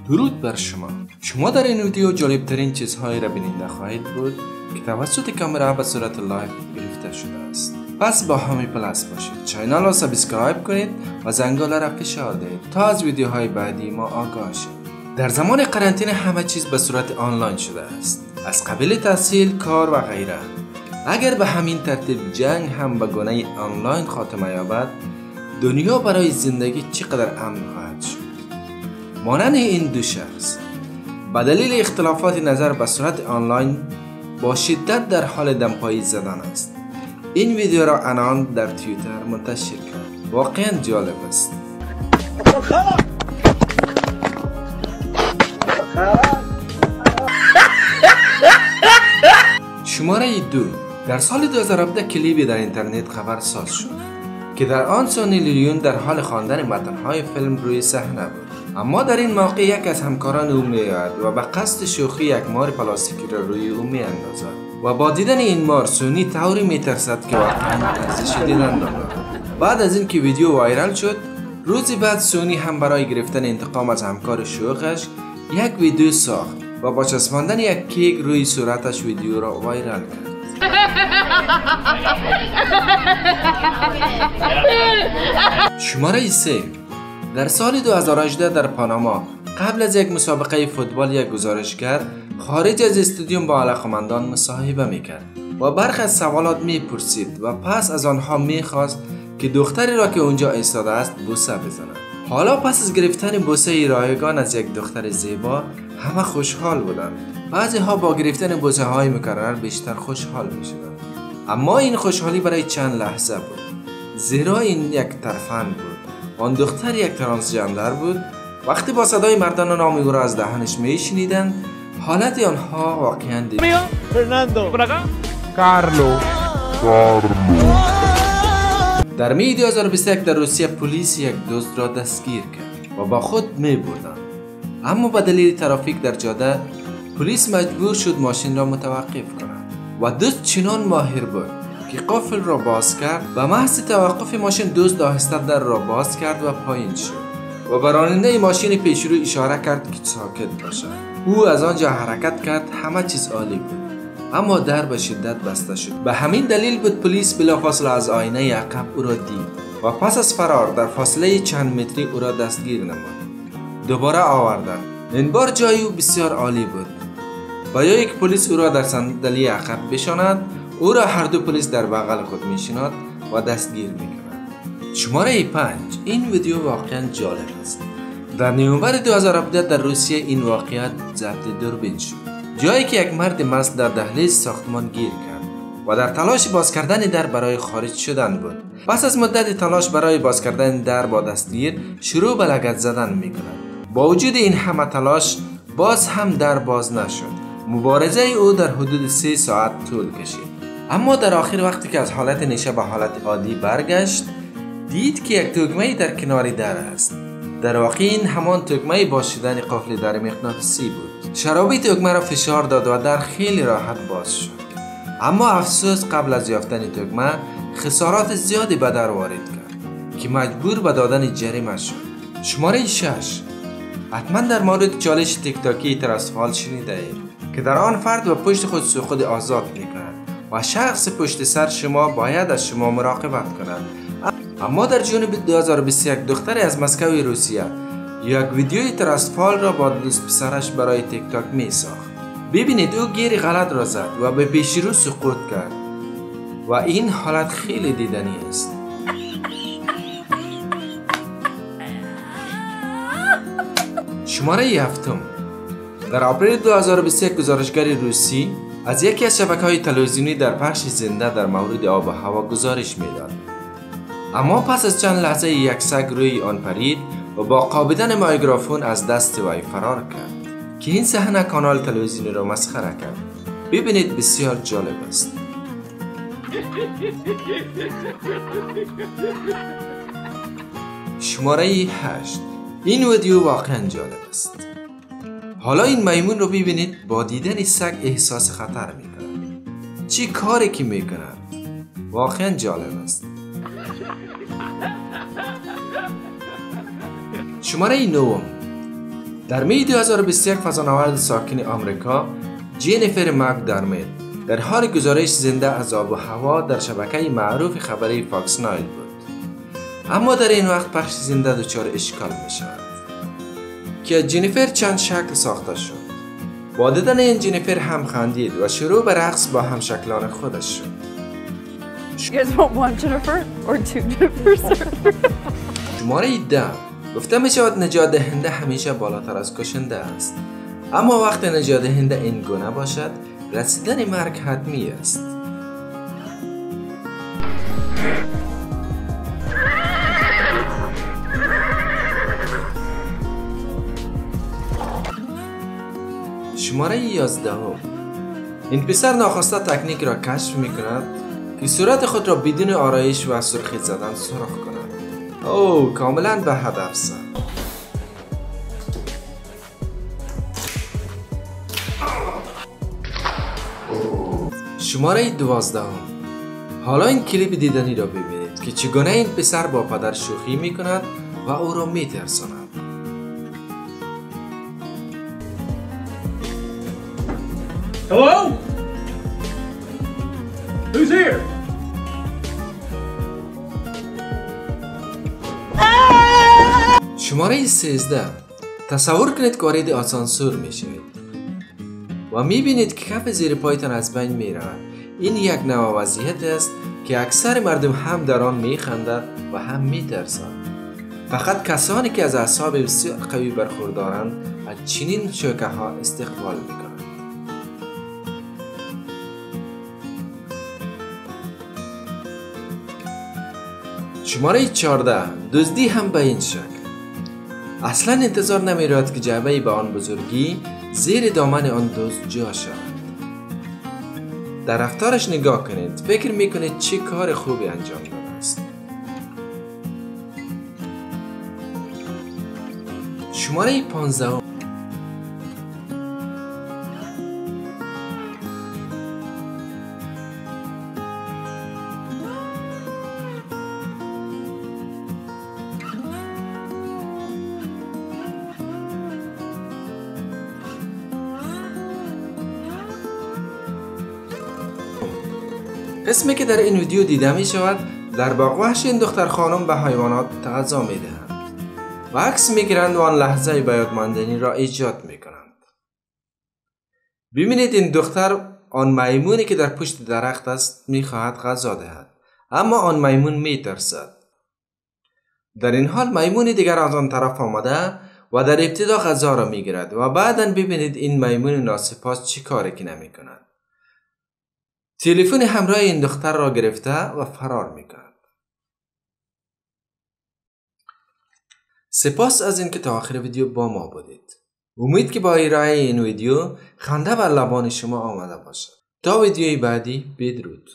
درود بر شما در این ویدیو جالبترین چیزهایی را بیننده خواهید بود که توسط کامera به صورت لایو گرفته شده است. پس با همی پلاس باشید، چینل را سابسکرایب کنید و زنگوله را فشار دهید تا از ویدیوهای بعدی ما آگاه شوید. در زمان قرنطینه همه چیز به صورت آنلاین شده است، از قبیل تحصیل، کار و غیره. اگر به همین ترتیب جنگ هم به گونه آنلاین خاتمه یابد، دنیا برای زندگی چقدر امن خواهد شد. مانند این دو شخص به دلیل اختلافات نظر به صورت آنلاین با شدت در حال دمپایی زدن است. این ویدیو را انان در توییتر منتشر کرد. واقعا جالب است. شماره 2. در سال 2017 کلیپی در اینترنت خبرساز شد که در آن سونی لیون در حال خواندن متن‌های فیلم روی صحنه بود. اما در این موقع یک از همکاران او میآید و به قصد شوخی یک مار پلاستیکی را روی او میاندازد و با دیدن این مار سونی طوری میترسد که واقعا ارزش دیدن ندارد. بعد از اینکه ویدیو وایرال شد، روزی بعد سونی هم برای گرفتن انتقام از همکار شوخش یک ویدیو ساخت و با چسباندن یک کیک روی صورتش ویدیو را وایرال کرد. شماره 3. در سال 2018 در پاناما قبل از یک مسابقه فوتبال یک گزارشگر خارج از استادیوم با علاقمندان مصاحبه میکرد و برخی از سوالات میپرسید و پس از آنها میخواست که دختری را که اونجا ایستاده است بوسه بزند. حالا پس از گرفتن بوسه رایگان از یک دختر زیبا همه خوشحال بودند. بعضی ها با گرفتن بوسه های مکرر بیشتر خوشحال میشدند. اما این خوشحالی برای چند لحظه بود، زیرا این یک ترفند بود. آن دختر یک ترانسجندر بود. وقتی با صدای مردان نام او را از دهنش میشنیدند، حالت آنها واقعا در می 2021 در روسیه پلیس یک دزد را دستگیر کرد و با خود می بردند. اما به دلیل ترافیک در جاده پلیس مجبور شد ماشین را متوقف کند و دزد چنان ماهر بود که قفل را باز کرد و محض توقف ماشین دزد آهسته در را باز کرد و پایین شد و به راننده ماشین پیشرو اشاره کرد که ساکت باشد. او از آنجا حرکت کرد. همه چیز عالی بود، اما در به شدت بسته شد. به همین دلیل بود پلیس بلافاصله از آینه عقب او را دید و پس از فرار در فاصله چند متری او را دستگیر نمود. دوباره آوردند. این بار جای او بسیار عالی بود. با یک پلیس او را در صندلی عقب بشاند، او را هر دو پلیس در بغل خود میشناد و دستگیر میکند. شماره 5. این ویدیو واقعا جالب است. در نوامبر 2017 در روسیه این واقعیت ضبط دوربین شد، جایی که یک مرد مست در دهلیز ساختمان گیر کرد و در تلاش باز کردن در برای خارج شدن بود. پس از مدت تلاش برای باز کردن در با دستگیر شروع به لگد زدن میکند. با وجود این همه تلاش باز هم در باز نشد. مبارزه او در حدود 3 ساعت طول کشید. اما در آخر وقتی که از حالت نشه به حالت عادی برگشت، دید که یک تگمه در کنار در است. در واقع این همان تگمه باز شدن قفل در مغناطیسی بود. شرابی تگمه را فشار داد و در خیلی راحت باز شد. اما افسوس قبل از یافتن تگمه خسارات زیادی به در وارد کرد که مجبور به دادن جریمه شد. شماره 6. حتما در مورد چالش تیک تاکی ترسفال شنیده اید که در آن فرد و پشت خود سوخود آزاد میکند و شخص پشت سر شما باید از شما مراقبت کند. اما در جنوب 2021 دختری از مسکو روسیه یک ویدیوی ترسفال را با دوست پسرش برای تیک تاک می ساخت. ببینید او گیر غلط را زد و به پیش رو سقوط کرد و این حالت خیلی دیدنی است. شماره 7. در آپریل 2021 گزارشگر روسی از یکی از شبکه‌های تلویزیونی در پخش زنده در مورد آب و هوا گزارش می‌داد. اما پس از چند لحظه یک سگ روی آن پرید و با قابیدن میکروفون از دست وی فرار کرد که این صحنه کانال تلویزیونی را مسخره کرد. ببینید بسیار جالب است. شماره 8. این ویدیو واقعا جالب است. حالا این میمون رو ببینید با دیدن سگ احساس خطر میکند. چی کاری که میکند؟ واقعا جالب است. شماره 9. در می 2021 فضانورد ساکن آمریکا جینیفر مکدرمید در حال گزارش زنده از آب و هوا در شبکه معروف خبری فاکس نایل بود. اما در این وقت پخش زنده دچار اشکال می شود که جینیفر چند شکل ساخته شد. با دیدن این جینیفر هم خندید و شروع به رقص با همشکلان خودش شد. شماره 10 گفته می شود نجات دهنده همیشه بالاتر از کشنده است. اما وقت نجات دهنده این گونه باشد رسیدن مرگ حتمی است. شماره 11 این پسر ناخواسته تکنیک را کشف می کند که صورت خود را بدون آرایش و سرخی زدن سرخ کند. اوه کاملا به هدف زد. شماره 12 حالا این کلیپ دیدنی را ببینید که چگونه این پسر با پدر شوخی می کند و او را می ترساند. Hello? Who's here? شماره 13 تصور کنید که وارد آسانسور می شوید و می بینید که کف زیر پایتان از بین می رود. این یک نوع وضعیت است که اکثر مردم هم در آن می خندند و هم می ترسند. فقط کسانی که از اعصاب بسیار قوی برخوردارند از چنین شوکه ها استقبال می کنند. شماره 14 دزدی هم به این شکل. اصلا انتظار نمی رود که جعبه به آن بزرگی زیر دامن آن دزد جا شود. در رفتارش نگاه کنید، فکر می کنید چه کار خوبی انجام داده است. شماره 15 قسمی که در این ویدیو دیده می شود در باغ وحش این دختر خانم به حیوانات تغذا می دهند و عکس می گیرند و آن لحظه به یاد ماندنی را ایجاد می کنند. ببینید این دختر آن میمونی که در پشت درخت است می خواهد غذا دهد، اما آن میمون می ترسد. در این حال میمون دیگر از آن طرف آمده و در ابتدا غذا را می گیرد و بعدا ببینید این میمون ناسپاس چی کاری که نمی کند. تلفن همراه این دختر را گرفته و فرار میکند. سپاس از اینکه تا آخر ویدیو با ما بودید. امید که با ارائه این ویدیو خنده بر لبان شما آمده باشد. تا ویدیوی بعدی بدرود.